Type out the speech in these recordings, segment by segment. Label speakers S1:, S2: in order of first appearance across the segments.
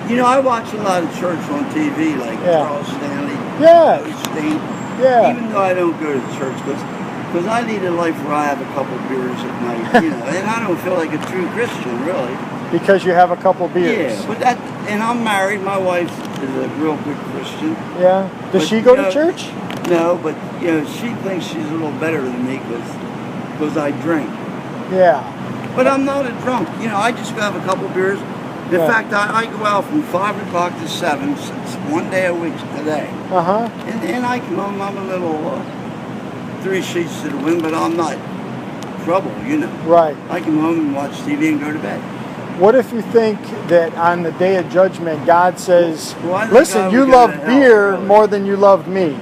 S1: You know, I watch a lot of church on TV, like Charles Stanley, State.
S2: Yeah.
S1: Even though I don't go to church, because I lead a life where I have a couple beers at night, you know, and I don't feel like a true Christian, really.
S2: Because you have a couple beers.
S1: Yeah, but and I'm married. My wife is a real good Christian.
S2: Yeah. Does she go to church?
S1: No, but you know, she thinks she's a little better than me because I drink.
S2: Yeah.
S1: But I'm not a drunk. You know, I just have a couple beers. In fact, I go out from 5 o'clock to 7. It's one day a week today. And I come home. I'm a little 3 sheets to the wind, but I'm not trouble. You know.
S2: Right.
S1: I come home and watch TV and go to bed.
S2: What if you think that on the day of judgment, God says, listen, you loved beer
S1: really.
S2: more than you loved me?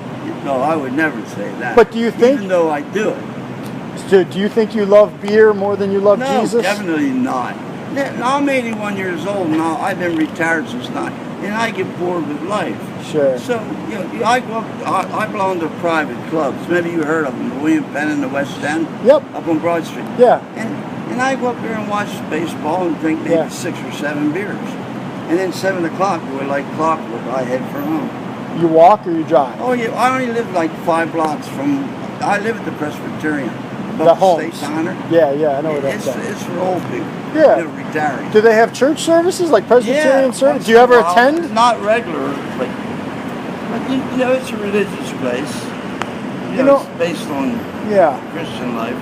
S1: No, I would never say that.
S2: But do you think...
S1: Even though I do it.
S2: So do you think you love beer more than you love Jesus?
S1: No, definitely not. I'm 81 years old now. I've been retired since 9. And I get bored with life.
S2: Sure.
S1: So, you know, I belong to private clubs. Maybe you heard of them, the William Penn and the West End.
S2: Yep.
S1: Up on Broad Street.
S2: Yeah.
S1: And I go up there and watch baseball and drink maybe 6 or 7 beers. And then 7 o'clock, boy, like clockwork, I head for home.
S2: You walk or you drive?
S1: Oh, yeah. I only live like 5 blocks from... I live at the Presbyterian.
S2: The homes.
S1: State Honor.
S2: Yeah, I know what that's
S1: It's for old people.
S2: Yeah.
S1: They're retiring.
S2: Do they have church services, like Presbyterian service? Do you ever attend?
S1: Not regular, but you know, it's a religious place. You know, it's based on Christian life.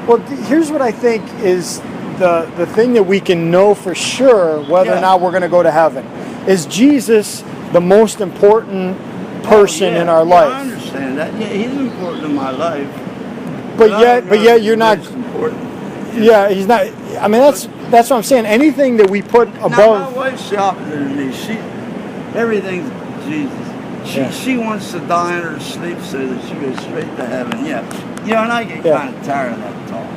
S2: Well, here's what I think is the thing that we can know for sure whether or not we're going to go to heaven. Is Jesus the most important person in our life?
S1: I understand that. Yeah, he's important in my life.
S2: But yet you're not important. Yeah, he's not. I mean, that's what I'm saying. Anything that we put above.
S1: Now, my wife's the opposite of me. Everything's Jesus. She wants to die in her sleep so that she goes straight to heaven. Yeah. You know, and I get kind of tired of that talk.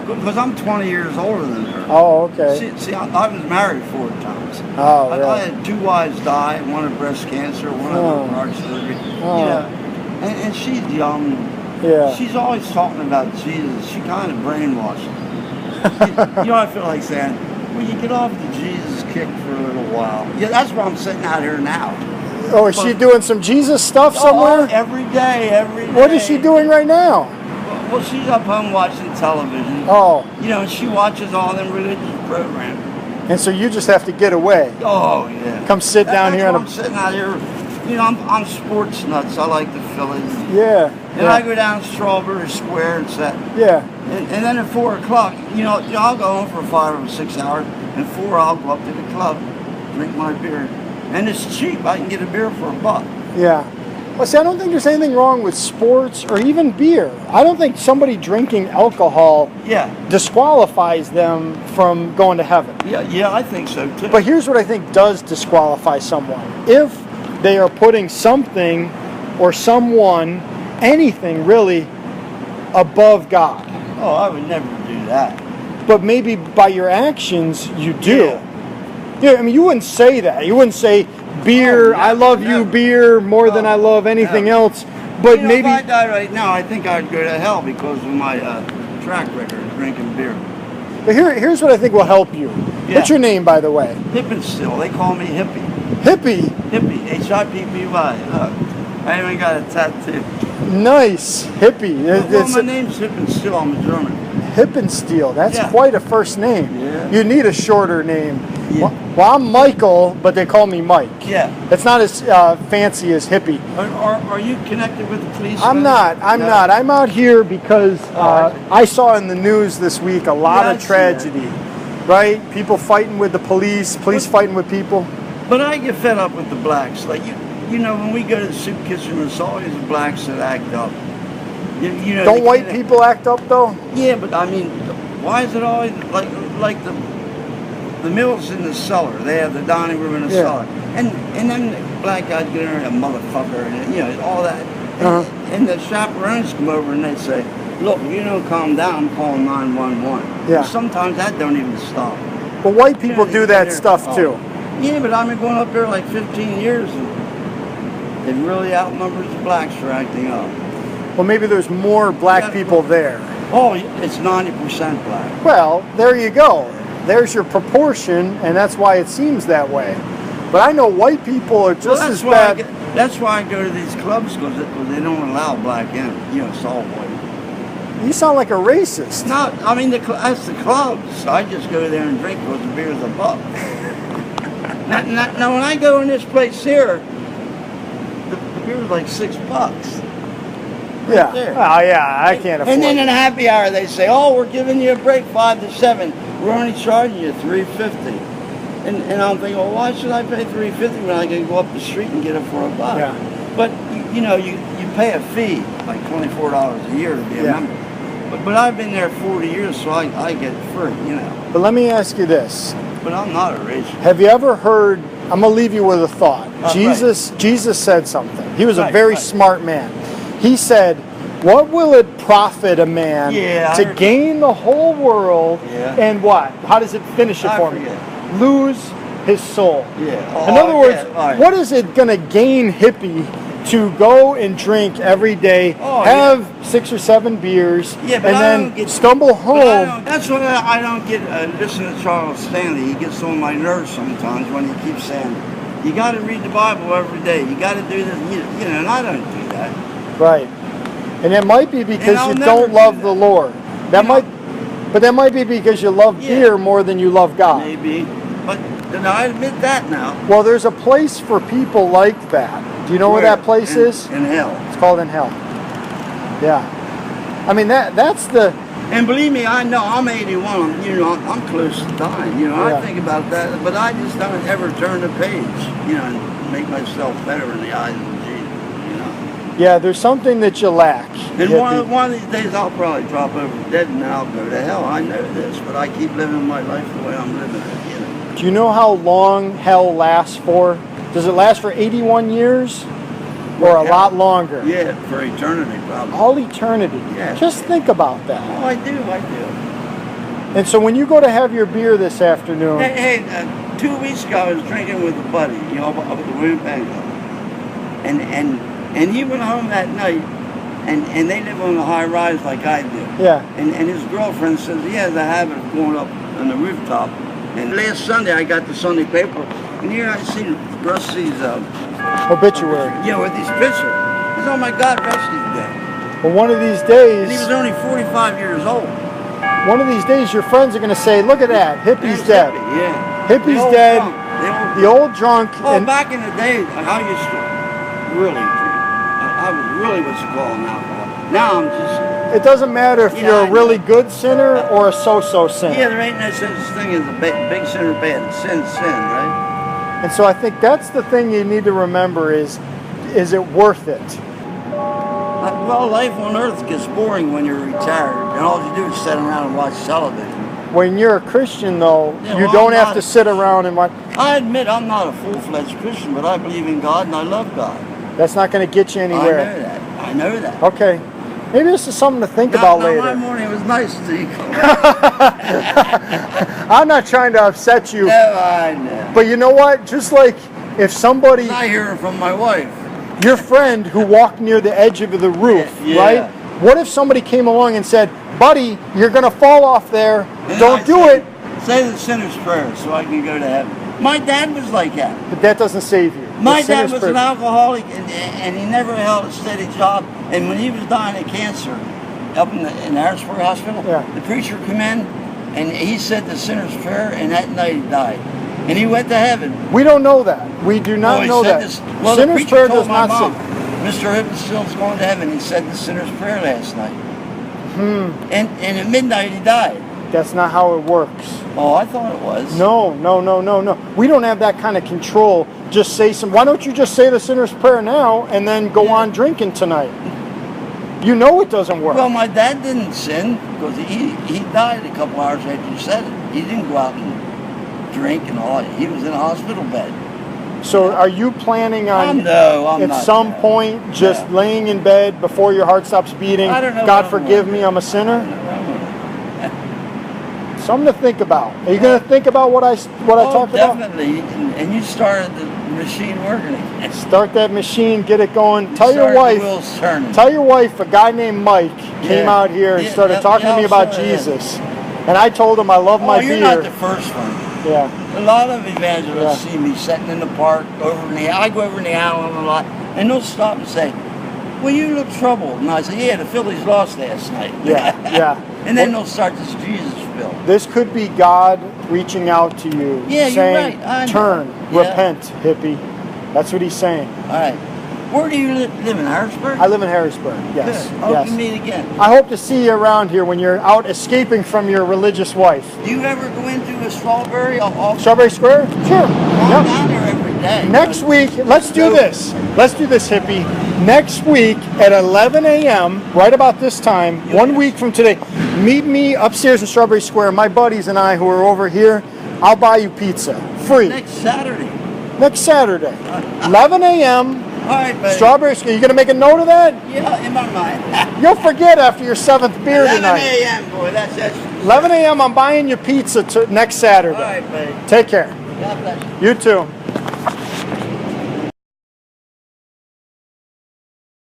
S1: Because I'm 20 years older than her.
S2: Oh, okay.
S1: See, I was married 4 times.
S2: Oh, really?
S1: I had 2 wives die, one of breast cancer, one of heart surgery.
S2: Oh.
S1: You know, and she's young.
S2: Yeah.
S1: She's always talking about Jesus. She kind of brainwashed me. You know, I feel like saying, well, you get off the Jesus kick for a little while. Yeah, that's why I'm sitting out here now.
S2: Oh, is she doing some Jesus stuff somewhere?
S1: Every day.
S2: What is she doing right now?
S1: Well, she's up home watching television.
S2: Oh.
S1: You know, she watches all them religious programs.
S2: And so you just have to get away.
S1: Oh, yeah.
S2: Come sit down here.
S1: I'm sitting out here. You know, I'm sports nuts. I like the Phillies.
S2: Yeah.
S1: And I go down Strawberry Square and sit.
S2: Yeah.
S1: And then at 4 o'clock, you know, I'll go home for 5 or 6 hours. And 4, I'll go up to the club, drink my beer. And it's cheap. I can get a beer for $1.
S2: Yeah. Well, see, I don't think there's anything wrong with sports or even beer. I don't think somebody drinking alcohol disqualifies them from going to heaven.
S1: Yeah, I think so too.
S2: But here's what I think does disqualify someone. If they are putting something or someone, anything really, above God.
S1: Oh, I would never do that.
S2: But maybe by your actions, you do. Yeah, I mean, you wouldn't say that. You wouldn't say, beer, I love you, beer, more than I love anything else. But
S1: you know,
S2: maybe...
S1: if I died right now, I think I'd go to hell because of my track record of drinking beer.
S2: But here's what I think will help you. What's your name, by the way?
S1: Hippy still. They call me Hippy.
S2: Hippy?
S1: Hippy. H-I-P-P-Y. I even got a tattoo.
S2: Nice. Hippy.
S1: Well, my name's Hippy still. I'm a German.
S2: Hippensteel. That's quite a first name.
S1: Yeah.
S2: You need a shorter name.
S1: Yeah.
S2: Well, I'm Michael, but they call me Mike.
S1: Yeah.
S2: It's not as fancy as Hippy.
S1: Are you connected with the police?
S2: I'm not. I'm out here because I saw in the news this week a lot of tragedy. Right? People fighting with the police fighting with people.
S1: But I get fed up with the blacks. Like, you know, when we go to the soup kitchen, there's always the blacks that act up. You know,
S2: don't white people act up though?
S1: Yeah, but I mean, why is it always like the mill's in the cellar? They have the dining room in the cellar, and then the black guys get in there, a motherfucker, and you know all that. And the chaperones come over and they say, "Look, if you don't calm down, I'm calling 911." Yeah. Sometimes that don't even stop.
S2: But white people do that stuff too.
S1: Yeah, but I've been going up there like 15 years, and it really outnumbers the blacks for acting up.
S2: Well, maybe there's more black people there.
S1: Oh, it's 90% black.
S2: Well, there you go. there's your proportion, and that's why it seems that way. But I know white people are just as bad.
S1: That's why I go to these clubs, because they don't allow black in. It's all white.
S2: You sound like a racist.
S1: No, I mean, that's the clubs. I just go there and drink because the beer's $1. now, when I go in this place here, the beer's like $6.
S2: Yeah.
S1: There.
S2: Oh, yeah, I can't afford
S1: And then
S2: it.
S1: in a happy hour, they say, "Oh, we're giving you a break 5 to 7. We're only charging you $3.50." And I'm thinking, well, why should I pay $3.50 when I can go up the street and get it for $1?
S2: Yeah.
S1: But you pay a fee, like $24 a year to be a member. But I've been there 40 years, so I get it free,
S2: But let me ask you this.
S1: But I'm not a racist.
S2: Have you ever heard, I'm going to leave you with a thought.
S1: Right.
S2: Jesus said something. He was a very smart man. He said, what will it profit a man to gain the whole world and what? How does it finish it for me? Lose his soul.
S1: Yeah.
S2: In other words, what is it going to gain Hippy to go and drink every day, have 6 or 7 beers, and then stumble home?
S1: That's what I don't get. Listen to Charles Stanley. He gets on my nerves sometimes when he keeps saying, "You got to read the Bible every day. You got to do this." And I don't do that.
S2: Right. And it might be because you don't love the Lord. But that might be because you love beer more than you love God.
S1: Maybe. But I admit that now.
S2: Well, there's a place for people like that. Do you know where that place is?
S1: In hell.
S2: It's called In Hell. Yeah. I mean, that's the...
S1: And believe me, I know I'm 81. I'm close to dying. I think about that, but I just don't ever turn the page. And make myself better in the eyes of Jesus.
S2: Yeah, there's something that you lack.
S1: And one of these days I'll probably drop over dead and I'll go to hell. I know this, but I keep living my life the way I'm living it.
S2: Do you know how long hell lasts for? Does it last for 81 years? Or a lot longer?
S1: Yeah, for eternity probably.
S2: All eternity.
S1: Yeah.
S2: Just think about that.
S1: Oh, I do.
S2: And so when you go to have your beer this afternoon...
S1: Hey, 2 weeks ago I was drinking with a buddy, up at the Winnebago. And he went home that night, and they live on a high rise like I do.
S2: Yeah.
S1: And his girlfriend says he has a habit of going up on the rooftop. And last Sunday I got the Sunday paper, and here I see Rusty's
S2: obituary.
S1: Yeah, with his picture. He says, "Oh my God, Rusty's dead."
S2: Well, one of these days...
S1: And he was only 45 years old.
S2: One of these days your friends are going to say, "Look at that, Hippy's dead."
S1: Hippy, yeah.
S2: Hippy's dead. The old drunk.
S1: Oh, back in the day, I used to really drink. I was really what you call an alcoholic. Now I'm just...
S2: It doesn't matter if you're a really good sinner or a so-so sinner.
S1: Yeah, there ain't no such thing as a big sinner bad. Sin's sin, right?
S2: And so I think that's the thing you need to remember is it worth it?
S1: Well, life on earth gets boring when you're retired, and all you do is sit around and watch television.
S2: When you're a Christian, though, you don't have to sit around and watch.
S1: I admit I'm not a full-fledged Christian, but I believe in God and I love God.
S2: That's not going to get you anywhere.
S1: I know that.
S2: Okay. Maybe this is something to think about later.
S1: My morning was nice to you.
S2: I'm not trying to upset you.
S1: No, I know.
S2: But you know what? Just like if somebody...
S1: I hear it from my wife.
S2: Your friend who walked near the edge of the roof, right? What if somebody came along and said, "Buddy, you're going to fall off there. Don't do it."
S1: Say the sinner's prayer so I can go to heaven. My dad was like that.
S2: But that doesn't save you.
S1: My dad was an alcoholic, and he never held a steady job. And when he was dying of cancer up in Harrisburg Hospital, the preacher came in, and he said the sinner's prayer, and that night he died. And he went to heaven.
S2: We don't know that. We do not know that.
S1: Well,
S2: sinner's prayer does not
S1: say. Mr. Hippy going to heaven. He said the sinner's prayer last night. And at midnight he died.
S2: That's not how it works.
S1: Oh, I thought it was.
S2: No. We don't have that kind of control. Just say why don't you just say the sinner's prayer now and then go on drinking tonight? You know it doesn't work.
S1: Well, my dad didn't sin because he died a couple hours after you said it. He didn't go out and drink and all. He was in a hospital bed.
S2: So are you planning on
S1: at
S2: some point just laying in bed before your heart stops beating?
S1: I don't know.
S2: God forgive me, I'm a sinner. Something to think about. Are you going to think about what I talked about?
S1: Definitely. And you started the machine working again.
S2: Start that machine, get it going. Tell your wife a guy named Mike came out here and started talking to me about Jesus. And I told him I love my beer.
S1: You're not the first one.
S2: Yeah.
S1: A lot of evangelists see me sitting in the park I go over in the island a lot, and they'll stop and say, well, you look troubled. And I say, yeah, the Phillies lost last night.
S2: Yeah, yeah.
S1: And then they'll start this Jesus spill.
S2: This could be God reaching out to you, saying,
S1: you're right.
S2: turn, repent, hippie. That's what he's saying.
S1: All right. Where do you live in Harrisburg?
S2: I live in Harrisburg, yes.
S1: Good. Hope you meet again.
S2: I hope to see you around here when you're out escaping from your religious wife.
S1: Do you ever go into a Strawberry?
S2: Strawberry Square? Sure.
S1: I'm down there every day.
S2: Next week, let's do this. Let's do this, hippie. Next week at 11 a.m., right about this time, 1 week from today, meet me upstairs in Strawberry Square. My buddies and I who are over here, I'll buy you pizza. Free.
S1: Next Saturday.
S2: Next Saturday. 11 a.m.
S1: All right, buddy.
S2: Strawberry Square. You going to make a note of that?
S1: Yeah, in my mind.
S2: You'll forget after your 7th beer
S1: 11
S2: tonight.
S1: 11 a.m., boy. That's
S2: 11 a.m. I'm buying you pizza next Saturday.
S1: All right, buddy.
S2: Take care.
S1: God bless you.
S2: You too.